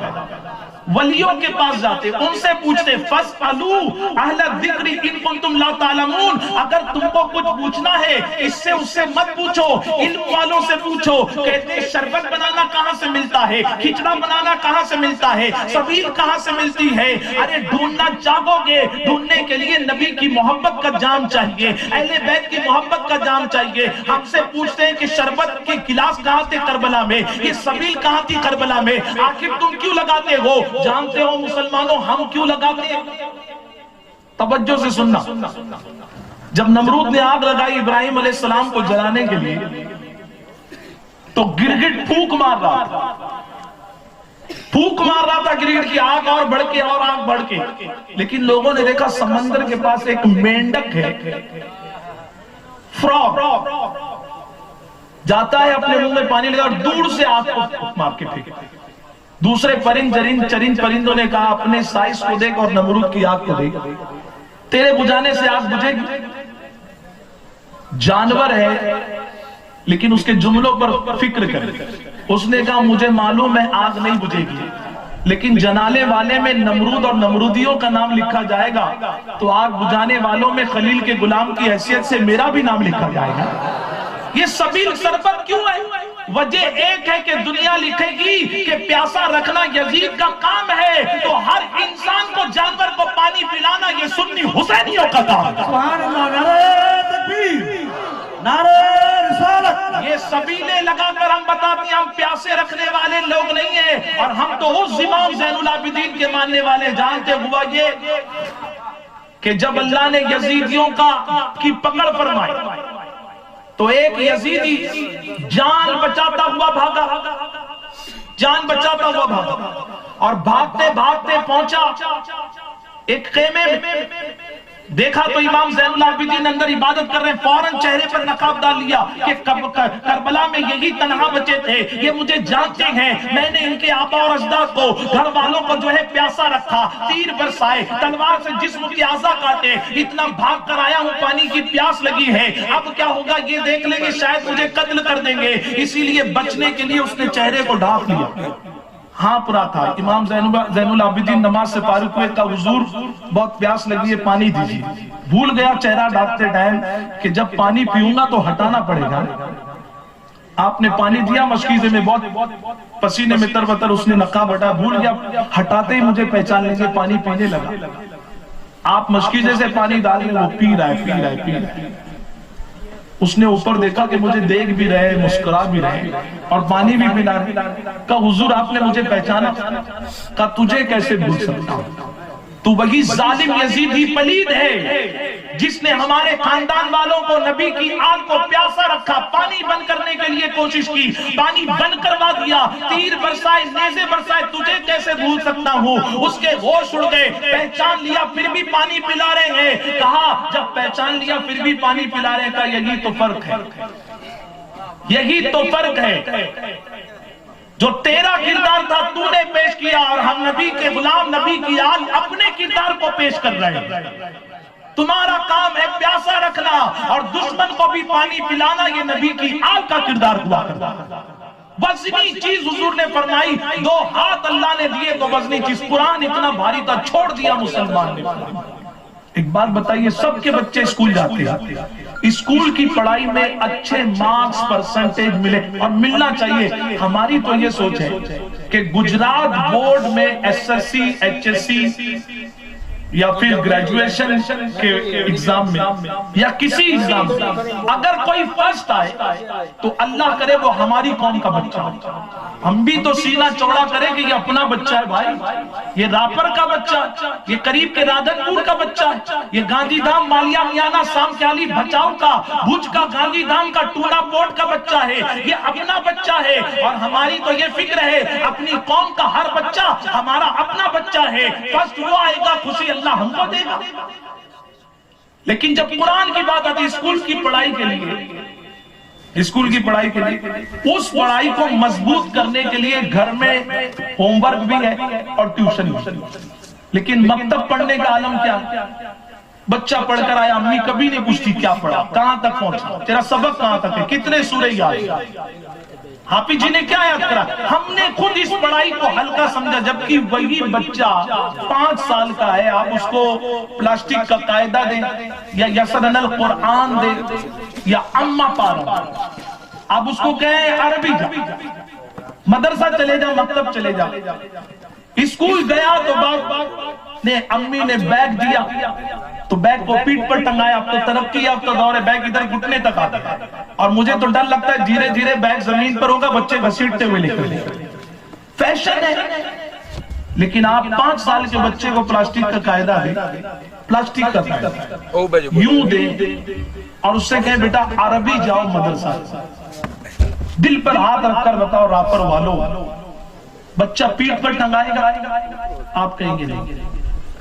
ولیوں کے پاس جاتے ان سے پوچھتے فَاسْأَلُوا أَهْلَ الذِّكْرِ إِن كُنتُمْ لَا تَعْلَمُونَ، اگر تم کو کچھ پوچھنا ہے اس سے مت پوچھو، علم والوں سے پوچھو۔ کہتے شربت بنانا کہاں سے ملتا ہے، کھچڑا بنانا کہاں سے ملتا ہے، سبیل کہاں سے ملتی ہے؟ ارے ڈھونڈنا چاہو گے، ڈھونڈنے کے لیے نبی کی محبت کا جام چاہیے، اہل بیت کی محبت کا جام چاہیے۔ ہم سے پوچھتے ہیں کہ شربت کے گلاس کہاں تھے کربلا میں، یہ سبیل کہاں تھی کربلا میں، آخر تم کیوں لگاتے ہو؟ جانتے ہو مسلمانوں ہم کیوں لگاتے ہیں؟ توجہ سے سننا، جب نمرود نے آگ لگائی ابراہیم علیہ السلام کو جلانے کے لیے تو گرگٹ پھونک مار رہا تھا گرگٹ کی، آگ اور بڑھ کے اور آگ بڑھ کے، لیکن لوگوں نے دیکھا سمندر کے پاس ایک مینڈک ہے، فراگ جاتا ہے اپنے منہ میں پانی لگا اور دور سے آگ کو مار کے پھینکتا ہے۔ دوسرے چرند پرندوں نے کہا اپنے سائز کو دیکھ اور نمرود کی آگ کو دیکھ، تیرے بجھانے سے آگ بجھے گی؟ جانور ہے لیکن اس کے جملوں پر فکر کر، اس نے کہا مجھے معلوم ہے آگ نہیں بجھے گی، لیکن جنالے والے میں نمرود اور نمرودیوں کا نام لکھا جائے گا تو آگ بجھانے والوں میں خلیل کے غلام کی حیثیت سے میرا بھی نام لکھا جائے گا۔ یہ سبیل سربت کیوں ہے؟ وجہ ایک ہے کہ دنیا لکھے گی کہ پیاسا رکھنا یزید کا کام ہے، تو ہر انسان کو جانور کو پانی پلانا یہ سنی حسینیوں کا کام ہے۔
سبحان اللہ، نعرہ تکبیر، نعرہ رسالت۔
یہ سبیلیں لگا کر ہم بتاتے ہیں ہم پیاسے رکھنے والے لوگ نہیں ہیں، اور ہم تو اس امام زین العابدین کے ماننے والے جانتے ہوا یہ کہ جب اللہ نے یزیدیوں کی پکڑ فرمائی تو ایک یزیدی جان بچاتا ہوا بھاگا اور بھاگتے بھاگتے پہنچا ایک خیمے میں، دیکھا تو امام زین العابدین اندر عبادت کر رہے ہیں، فوراً چہرے پر نقاب ڈال لیا کہ کربلا میں یہی تنہا بچے تھے، یہ مجھے جانتے ہیں، میں نے ان کے آبا اور اجداد کو، گھر والوں کو جو ہے پیاسا رکھا، تیر برسائے، تلوار سے جسم کی اعضاء کاٹے، اتنا بھاگ کر آیا ہوں، پانی کی پیاس لگی ہے، اب کیا ہوگا یہ دیکھ لیں گے، شاید مجھے قتل کر دیں گے، اسی لیے بچنے کے لیے اس نے چہرے کو ڈھانپ لیا، ہانپ رہا تھا۔ امام زین العابدین نماز سے فارغ ہوئے، کہا حضور بہت پیاس لگی ہے، پانی دیجیے۔ بھول گیا چہرہ ڈھانپتے ٹائم کہ جب پانی پیوں گا تو ہٹانا پڑے گا۔ آپ نے پانی دیا مشکیزے میں، بہت پسینے میں تر بتر اس نے نقاب ہٹا، بھول گیا، ہٹاتے ہی مجھے پہچان لیں گے، پانی پینے لگا۔ آپ مشکیزے سے پانی ڈالیں، وہ پی رہا ہے۔ اس نے اوپر دیکھا کہ مجھے دیکھ بھی رہے، مسکرا بھی رہے اور پانی بھی پلا رہے۔ کہا حضور آپ نے مجھے پہچانا؟ کہا تجھے کیسے بھول سکتا ہوں، تو وہی ظالم یزیدی پلید ہے جس نے ہمارے خاندان والوں کو، نبی کی آگ کو پیاسا رکھا، پانی بند کرنے کے لیے کوشش کی، پانی بند کروا دیا، تیر برسائے، نیزے برسائے، تجھے کیسے بھول سکتا ہوں؟ اس کے ہوش اڑ گئے، پہچان لیا پھر بھی پانی پلا رہے ہیں۔ کہا جب پہچان لیا پھر بھی پانی پلا رہے ہیں، کہا یہی تو فرق ہے، یہی تو فرق ہے، جو تیرا کردار تھا تو نے پیش کیا، اور ہم نبی کے غلام، نبی کی آل اپنے کردار کو پیش کر رہے ہیں۔ تمہارا کام ہے پیاسا رکھنا اور دشمن کو بھی پانی پلانا، یہ نبی کی آل کا کردار ہوا کرتا۔ وزنی چیز حضور نے فرمائی، 2 ہاتھ اللہ نے دیے تو وزنی چیز، قرآن اتنا بھاری تھا، چھوڑ دیا مسلمان نے۔ ایک بات بتائیے، سب کے بچے اسکول جاتے ہیں، اسکول کی پڑھائی میں اچھے مارکس پرسنٹیج ملے اور ملنا چاہیے۔ ہماری تو یہ سوچ ہے کہ گجرات بورڈ میں S S C, H S C یا پھر گریجویشن کے ایگزام میں یا کسی ایگزام میں اگر کوئی فرسٹ آئے تو اللہ کرے وہ ہماری قوم کا بچہ ہے، ہم بھی تو سینہ چوڑا کریں کہ یہ اپنا بچہ ہے بھائی، یہ راپر کا بچہ، یہ قریب کے رادن پور کا بچہ ہے، یہ گاندھی دھام مالیا میانہ سام کیالی بھچاؤ کا بھوج کا گاندھی دھام کا ٹوڑا پورٹ کا بچہ ہے، یہ اپنا بچہ ہے۔ اور ہماری تو یہ فکر ہے اپنی قوم کا ہر بچہ ہمارا اپنا بچہ ہے، فرسٹ وہ آئے گا خوشی اللہ ہم کو دے گا۔ لیکن جب قرآن کی بات آتی اسکول کی پڑھائی کے لیے، اسکول کی پڑھائی کے لیے، اس پڑھائی کو مضبوط کرنے کے لیے گھر میں ہوم ورک بھی ہے اور ٹیوشن بھی، لیکن مکتب پڑھنے کا عالم کیا؟ بچہ پڑھ کر آیا، امی کبھی نہیں پوچھتی کیا پڑھا، کہاں تک پہنچا، تیرا سبق کہاں تک ہے، کتنے سورہ یاد، حافظ جی نے کیا یاد کرا۔ ہم نے خود اس پڑھائی کو ہلکا سمجھا، جبکہ وہی بچہ 5 سال کا ہے، آپ اس کو پلاسٹک کا قاعدہ دیں یا یسرن القرآن دیں یا اما پارا، آپ اس کو کہیں عربی جا، مدرسہ چلے جا، مکتب چلے جا، اسکول گیا تو باپ نے امی نے بیگ دیا تو بیگ کو پیٹ پر ٹنگایا، اب تو ترقی یافتہ دور ہے، بیگ ادھر گھٹنے تک آتا ہے، اور مجھے تو ڈر لگتا ہے دھیرے دھیرے بیگ زمین پر ہوگا، بچے گھسیٹتے ہوئے نکلیں گے، فیشن ہے۔ لیکن آپ 5 سال کے بچے کو پلاسٹک کا قاعدہ دیں، پلاسٹک کا قاعدہ یوں دیں اور اس سے کہیں بیٹا عربی جاؤ مدرسہ، دل پر ہاتھ رکھ کر بتاؤ راپر والو، بچہ پیٹ پر ٹنگائے گا؟ آپ کہیں گے نہیں۔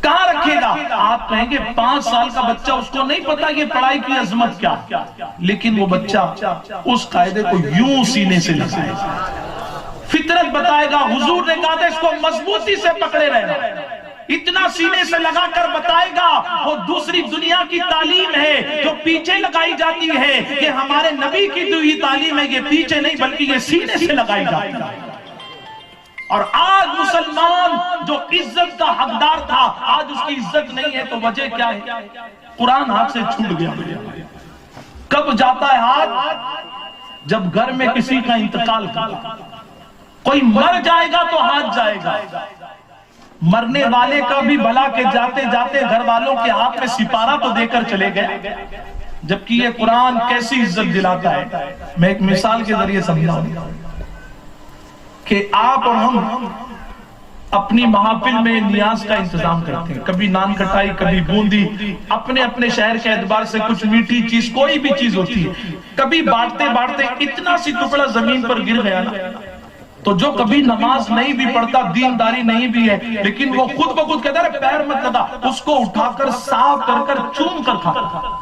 کہاں رکھے گا؟ آپ کہیں گے 5 سال کا بچہ، اس کو نہیں پتا یہ پڑھائی کی عظمت کیا، لیکن وہ بچہ اس قاعدے کو یوں سینے سے لگائے گا، فطرت بتائے گا۔ حضور نے کہا تھا اس کو مضبوطی سے پکڑے رہنا، اتنا سینے سے لگا کر بتائے گا۔ وہ دوسری دنیا کی تعلیم ہے جو پیچھے لگائی جاتی ہے، یہ ہمارے نبی کی جو یہ تعلیم ہے یہ پیچھے نہیں بلکہ یہ سینے سے لگائی جاتی ہے۔ اور آج مسلمان جو عزت کا حقدار تھا آج اس کی عزت نہیں ہے، تو وجہ کیا ہے؟ قرآن ہاتھ سے چھوٹ گیا۔ کب جاتا ہے ہاتھ؟ جب گھر میں کسی کا انتقال کرتا، کوئی مر جائے گا تو ہاتھ جائے گا، مرنے والے کا بھی بھلا کہ جاتے جاتے گھر والوں کے ہاتھ میں سپارہ تو دے کر چلے گئے، جبکہ یہ قرآن کیسی عزت دلاتا ہے۔ میں ایک مثال کے ذریعے سمجھاؤں کہ آپ اور ہم اپنی محافل میں نیاز کا انتظام کرتے ہیں، کبھی نان کھٹائی، کبھی بوندی، اپنے اپنے شہر کے اعتبار سے کچھ میٹھی چیز، کوئی بھی چیز ہوتی ہے، کبھی بانٹتے بانٹتے اتنا سی ٹکڑا زمین پر گر گیا نا، تو جو کبھی نماز نہیں بھی پڑھتا، دینداری نہیں بھی ہے، لیکن وہ خود بخود کہتا ہے پیر مت لگا، اس کو اٹھا کر صاف کر کر چوم کر کھاتا۔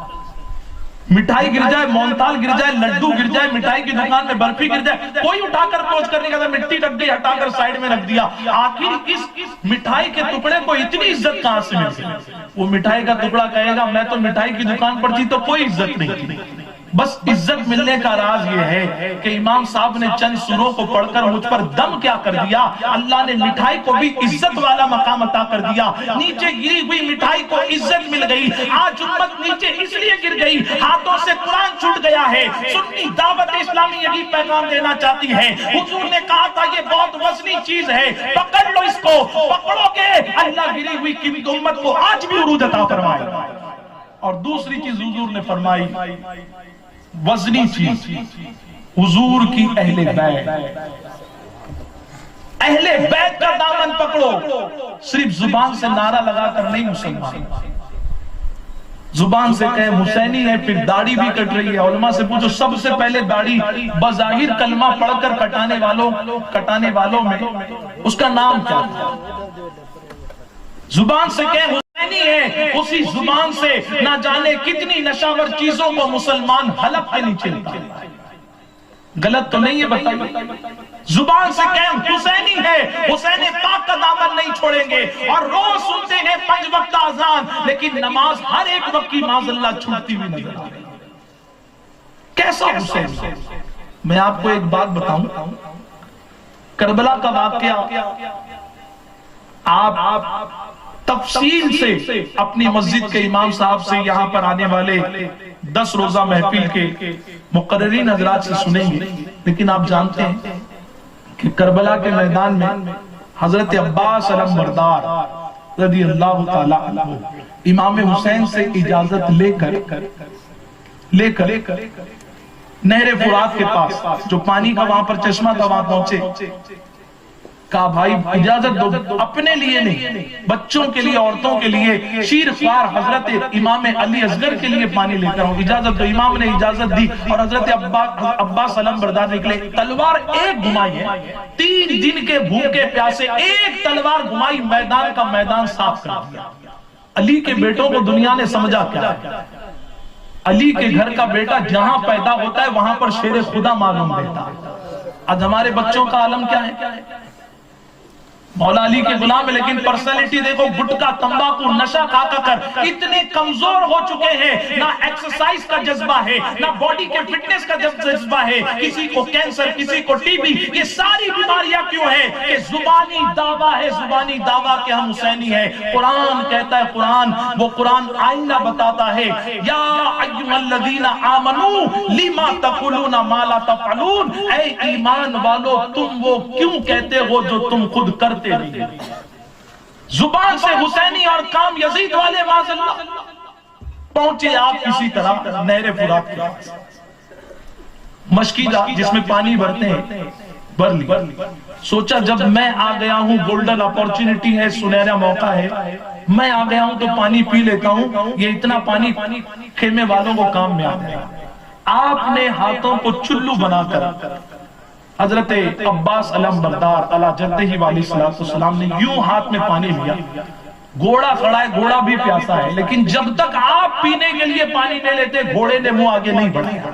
مٹھائی گر جائے، مونتال گر جائے، لڈو گر جائے، مٹھائی کی دکان میں برفی گر جائے، کوئی اٹھا کر پہنچ کر نہیں کہتا مٹی رکھ دی، ہٹا کر سائیڈ میں رکھ دیا۔ آخر اس مٹھائی کے ٹکڑے کو اتنی عزت کہاں سے مل گئی؟ وہ مٹھائی کا ٹکڑا کہے گا میں تو مٹھائی کی دکان پر تھی تو کوئی عزت نہیں تھی۔ بس عزت ملنے کا راز یہ ہے کہ امام صاحب نے چند سوروں کو پڑھ کر مجھ پر دم کیا کر دیا، اللہ نے مٹھائی کو بھی عزت والا مقام عطا کر دیا، نیچے گری ہوئی مٹھائی کو عزت مل گئی۔ آج امت نیچے اس لیے گر گئی، ہاتھوں سے قرآن چھوٹ گیا ہے۔ سنی دعوت اسلامی یہی پیغام دینا چاہتی ہے، حضور نے کہا تھا یہ بہت وزنی چیز ہے، پکڑ لو اس کو، پکڑو گے اللہ گری ہوئی کی امت کو آج بھی عروج عطا فرمائے۔ اور دوسری چیز حضور نے فرمائی، وزنی چیز، حضور کی اہل بیت، اہل بیت کا دامن پکڑو، صرف زبان سے نعرہ لگا کر نہیں مسلمان، زبان سے کہے حسینی ہے پھر داڑھی بھی کٹ رہی ہے۔ علماء سے پوچھو سب سے پہلے داڑھی بظاہر کلمہ پڑھ کر کٹانے والوں میں اس کا نام کیا تھا؟ زبان سے کہے حسینی ہے، اسی زبان سے نہ جانے کتنی نشاور چیزوں کو مسلمان حلق کے نیچے نکالتا ہے۔ غلط تو نہیں ہے بتائیے؟ زبان سے کہیں حسینی ہے، حسین پاک کا دامن نہیں چھوڑیں گے، اور روز سنتے ہیں 5 وقت اذان، لیکن نماز ہر ایک وقت کی معاذ اللہ چھوٹتی ہوئی نظر آ رہی ہے۔ کیسا حسین؟ میں آپ کو ایک بات بتاؤں، کربلا کا واقعہ آپ تفصیل سے اپنی مسجد کے امام صاحب سے، یہاں پر آنے والے 10 روزہ محفل کے مقررین حضرات سے سنیں گے، لیکن آپ جانتے ہیں کہ کربلا کے میدان میں حضرت عباس علم بردار رضی اللہ تعالی عنہ امام حسین سے اجازت لے کر نہر فرات کے پاس جو پانی کا وہاں پر چشمہ تھا وہاں پہنچے، کہا بھائی اجازت دو، اپنے لیے نہیں، بچوں کے لیے، عورتوں کے لیے، شیر خوار حضرت امام علی اصغر کے لیے پانی لے کر ہوں، اجازت دو۔ امام نے اجازت دی اور حضرت عباس علم بردار نکلے، تلوار ایک گھمائی ہے، 3 دن کے بھوکے پیاسے ایک تلوار گھمائی، میدان کا میدان صاف کر دیا۔ علی کے بیٹوں کو دنیا نے سمجھا کیا ہے؟ علی کے گھر کا بیٹا جہاں پیدا ہوتا ہے وہاں پر شیر خدا معلوم دیتا ہے۔ آج ہمارے بچوں کا عالم کیا ہے؟ مولا علی کے غلام ہے، لیکن پرسنالٹی دیکھو، گٹکا تمباکو نشہ کھا کر اتنے کمزور ہو چکے ہیں، نہ ایکسرسائز کا جذبہ ہے، نہ باڈی کے فٹنس کا جذبہ ہے، کسی کو کینسر، کسی کو ٹی بی، یہ ساری بیماریاں کیوں ہیں؟ کہ زبانی دعویٰ ہے، زبانی دعویٰ کہ ہم حسینی ہیں۔ قرآن کہتا ہے، وہ قرآن آئینہ بتاتا ہے، یا ایھا الذین آمنوا لما تقولون ما لا تفعلون، اے ایمان والو تم وہ کیوں کہتے ہو جو تم خود کرتے نہیں؟ زبان سے حسینی اور کام یزید والے معاذ اللہ۔ پہنچے آپ کسی طرح نہر فرات کے پاس، مشکیدہ جس میں پانی بھرتے ہیں، بھر لی، سوچا جب میں آ گیا ہوں گولڈن اپورچونٹی ہے، سنہرا موقع ہے، میں آ گیا ہوں تو پانی پی لیتا ہوں، یہ اتنا پانی خیمے والوں کو کام میں آ گیا۔ آپ نے ہاتھوں کو چلو بنا کر حضرت عباس علم بردار علی جدہ والی السلام نے یوں ہاتھ میں پانی لیا، گھوڑا کھڑا ہے، گھوڑا بھی پیاسا ہے، لیکن جب تک آپ پینے کے لیے پانی نہیں لیتے گھوڑے نے منہ آگے نہیں بڑھایا۔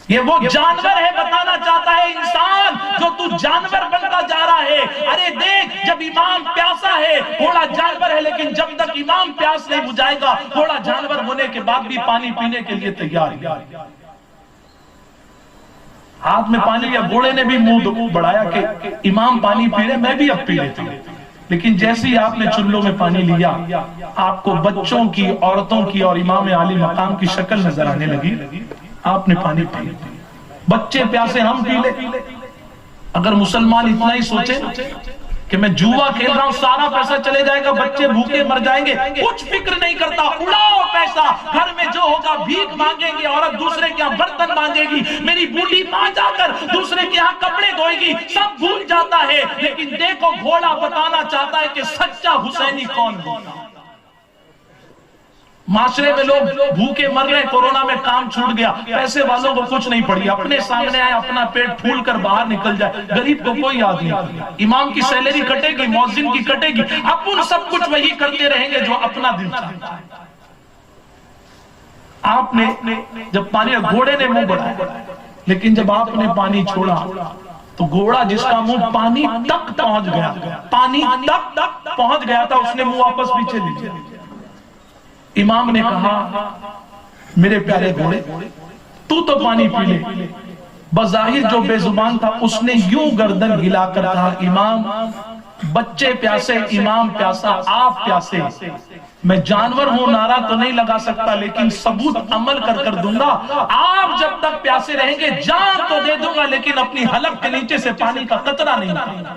یہ وہ جانور ہے، بتانا چاہتا ہے انسان جو تو جانور بنتا جا رہا ہے۔ ارے دیکھ، جب امام پیاسا ہے، گھوڑا جانور ہے، لیکن جب تک امام پیاس نہیں بجھائے گا گھوڑا جانور ہونے کے بعد بھی پانی پینے کے لیے تیار ہے۔ ہاتھ میں پانی لیا، گھوڑے نے بھی منہ بڑھایا کہ امام پانی پی رہے، میں بھی اب پی لیتا ہوں۔ لیکن جیسے ہی آپ نے چلوں میں پانی لیا، آپ کو بچوں کی، عورتوں کی اور امام عالی مقام کی شکل نظر آنے لگی۔ آپ نے پانی پی، بچے پیاسے، ہم پی لے۔ اگر مسلمان اتنا ہی سوچے کہ میں جوا کھیل رہا ہوں، سارا پیسہ چلے جائے گا، بچے بھوکے مر جائیں گے، کچھ فکر نہیں کرتا، اڑاؤ پیسہ، گھر میں جو ہوگا بھیک مانگیں گے، عورت دوسرے کے ہاں برتن مانگے گی، میری بوڑھی ماں جا کر دوسرے کے ہاں کپڑے دھوئے گی، سب بھول جاتا ہے۔ لیکن دیکھو گھوڑا بتانا چاہتا ہے کہ سچا حسینی کون ہوگا۔ معاشرے میں لوگ بھوکے مر رہے، کورونا میں کام چھوٹ گیا، پیسے والوں کو کچھ نہیں پڑی، اپنے سامنے آئے، اپنا پیٹ پھول کر باہر نکل جائے، غریب کو کوئی یاد نہیں۔ امام کی سیلری کٹے گی، مؤذن کی کٹے گی، اپن سب کچھ وہی کرتے رہیں گے جو اپنا دل چاہتا ہے۔ آپ نے جب پانی، گھوڑے نے منہ بڑھایا، لیکن جب آپ نے پانی چھوڑا تو گھوڑا جس کا منہ پانی تک پہنچ گیا، پانی تک پہنچ گیا تھا، اس نے منہ واپس پیچھے لے لیا۔ امام نے کہا، میرے پیارے گھوڑے، تو پانی پی لے۔ بظاہر جو بے زبان تھا اس نے یوں گردن ہلا کر کہا، امام بچے پیاسے، امام پیاسا، آپ پیاسے، میں جانور ہوں، نعرہ تو نہیں لگا سکتا، لیکن ثبوت عمل کر دوں گا۔ آپ جب تک پیاسے رہیں گے جان تو دے دوں گا، لیکن اپنی حلق کے نیچے سے پانی کا قطرہ نہیں دوں گا۔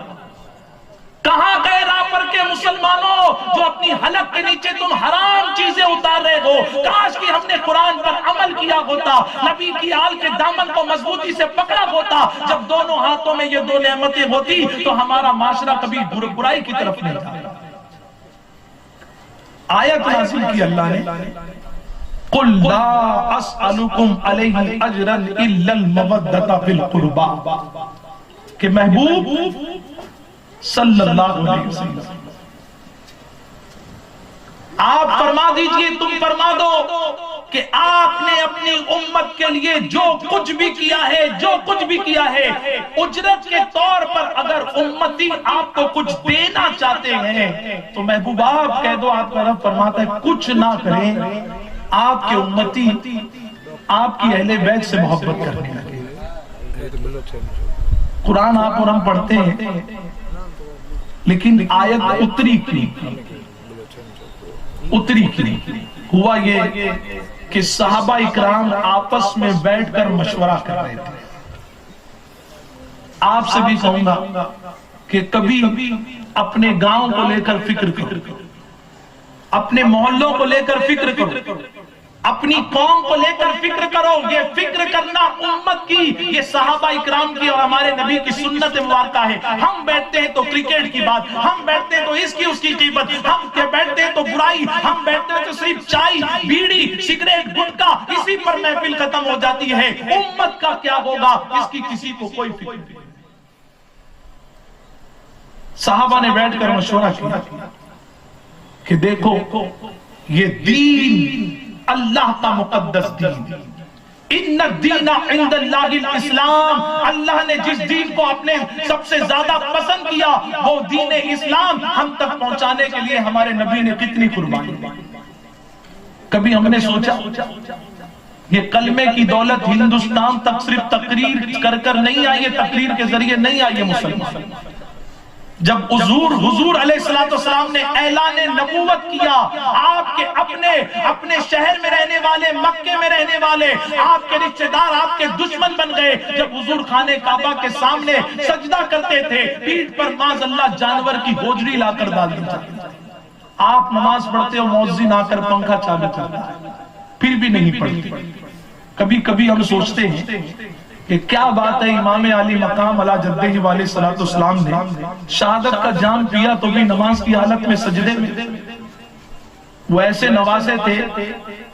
کہاں گئے راہ پر کے مسلمانوں جو اپنی حلق کے نیچے تم حرام چیزیں اتار رہے ہو؟ کاش کہ ہم نے قرآن پر عمل کیا ہوتا، نبی کی آل کے دامن کو مضبوطی سے پکڑا ہوتا۔ جب دونوں ہاتھوں میں یہ دو نعمتیں ہوتی تو ہمارا معاشرہ کبھی برائی کی طرف نہیں جاتا۔ آیت نازل کی اللہ نے، قُلْ لَا أَسْأَلُكُمْ عَلَيْهِ أَجْرًا إِلَّا الْمَوَدَّةَ فِي الْقُرْبَى، کہ محبوب صلی اللہ علیہ وسلم آپ فرما دیجئے، تم فرما دو کہ آپ نے اپنی امت کے لیے جو کچھ بھی کیا ہے، اجرت کے طور پر اگر امتی آپ کو کچھ دینا چاہتے ہیں تو محبوب آپ کہہ دو، آپ کا رب فرماتا ہے کچھ نہ کریں، آپ کے امتی آپ کی اہل بیت سے محبت کرنے لگے۔ قرآن آپ اور ہم پڑھتے ہیں، لیکن آیت اتری کی ہوا یہ کہ صحابہ اکرام آپس میں بیٹھ کر مشورہ کر رہے تھے۔ آپ سے بھی کہوں گا، کہ کبھی اپنے گاؤں کو لے کر فکر کرو، اپنے محلوں کو لے کر فکر کرو، اپنی قوم کو لے کر فکر کرو۔ یہ فکر کرنا امت کی، یہ صحابہ اکرام کی اور ہمارے نبی کی سنت مبارکہ ہے۔ ہم بیٹھتے ہیں تو کرکٹ کی بات، ہم بیٹھتے ہیں تو اس کی اس کی قیمت، ہم بیٹھتے ہیں تو برائی، ہم بیٹھتے ہیں تو صرف چائے، بیڑی، سگریٹ، گٹکا، اسی پر محفل ختم ہو جاتی ہے۔ امت کا کیا ہوگا اس کی کسی کو کوئی فکر نہیں۔ صحابہ نے بیٹھ کر مشورہ کیا کہ دیکھو یہ دین اللہ کا مقدس دین، ان الدین عند اللہ الاسلام، اللہ نے جس دین کو اپنے سب سے زیادہ پسند کیا وہ دین اسلام ہم تک پہنچانے کے لیے ہمارے نبی نے کتنی قربانی دی۔ کبھی ہم نے سوچا یہ کلمے کی دولت ہندوستان تک صرف تقریر کر کر نہیں آئی ہے، تقریر کے ذریعے نہیں آئی ہے مسلمان۔ جب حضور علیہ السلام نے اعلان نبوت کیا، آپ کے اپنے شہر میں رہنے والے، مکے میں رہنے والے، آپ کے رشتہ دار آپ کے دشمن بن گئے۔ جب حضور خانہ کعبہ کے سامنے سجدہ کرتے تھے، پیٹھ پر معاذ اللہ جانور کی ہوجری لا کر ڈال دی جاتی تھی۔ آپ نماز پڑھتے ہو، مؤذن آ کر پنکھا چالو کرتا ہے، پھر بھی نہیں پڑھتے۔ کبھی کبھی ہم سوچتے ہیں کہ کیا بات ہے، امام علی مقام علی جدہ والے صلاۃ والسلام نے شہادت کا جام پیا تو بھی نماز کی حالت میں سجدے میں۔ وہ ایسے نوازے تھے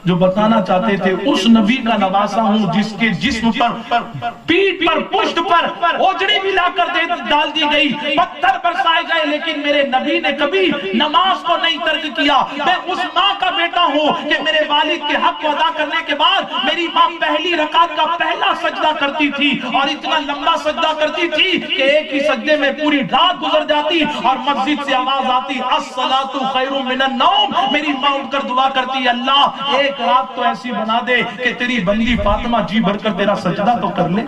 جو بتانا چاہتے تھے اس نبی کا نوازا ہوں جس کے جسم پر، پیٹھ پر، پشت پر اوجڑی بھی لا کر ڈال دی گئی، پتھر برسائے گئے، لیکن میرے نبی نے کبھی نماز کو نہیں ترک کیا۔ میں اس ماں کا بیٹا ہوں کہ میرے والد کے حق کو ادا کرنے کے بعد میری ماں پہلی رکعت کا پہلا سجدہ کرتی تھی، اور اتنا لمبا سجدہ کرتی تھی کہ ایک ہی سجدے میں پوری رات گزر جاتی، اور مسجد سے آواز آتی الصلاۃ خیر من النوم۔ میری ماں اٹھ کر دعا کرتی، اللہ ایک رات تو ایسی بنا دے کہ تیری بندی فاطمہ جی بھر کر تیرا سجدہ تو کر لے۔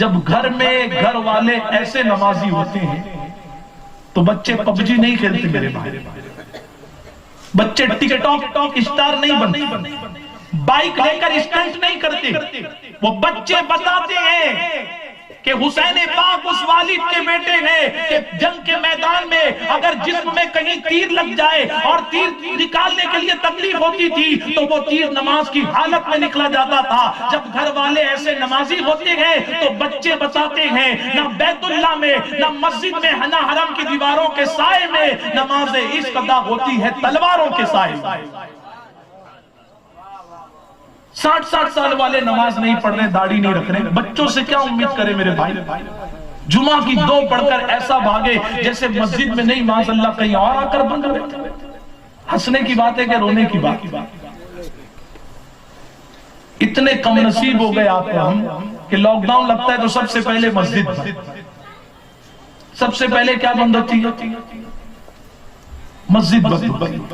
جب گھر میں گھر والے ایسے نمازی ہوتے ہیں تو بچے پب جی نہیں کھیلتے میرے بھائی، بچے ٹک ٹاک اسٹار نہیں بنتے، بائک لے کر اسٹنٹ نہیں کرتے۔ وہ بچے بتاتے ہیں کہ حسین پاک اس والد کے بیٹے ہیں کہ جنگ کے میدان میں اگر جسم میں کہیں تیر لگ جائے اور تیر نکالنے کے لیے تکلیف ہوتی تھی تو وہ تیر نماز کی حالت میں نکلا جاتا تھا۔ جب گھر والے ایسے نمازی ہوتے ہیں تو بچے بتاتے ہیں نہ بیت اللہ میں، نہ مسجد میں، نہ حرم کی دیواروں کے سائے میں نماز عشق ادا ہوتی ہے، تلواروں کے سائے میں۔ 60 سال والے نماز نہیں پڑھ رہے، داڑھی نہیں رکھ رہے، بچوں سے کیا امید کرے میرے بھائی؟ جمعہ کی 2 پڑھ کر ایسا بھاگے جیسے مسجد میں نہیں، معاذ اللہ کہیں اور آ کر بند بیٹھے۔ ہنسنے کی بات ہے کہ رونے کی بات؟ اتنے کم نصیب ہو گئے آپ ہم کہ لاک ڈاؤن لگتا ہے تو سب سے پہلے مسجد، سب سے پہلے کیا بند ہوتی ہے؟ مسجد بند۔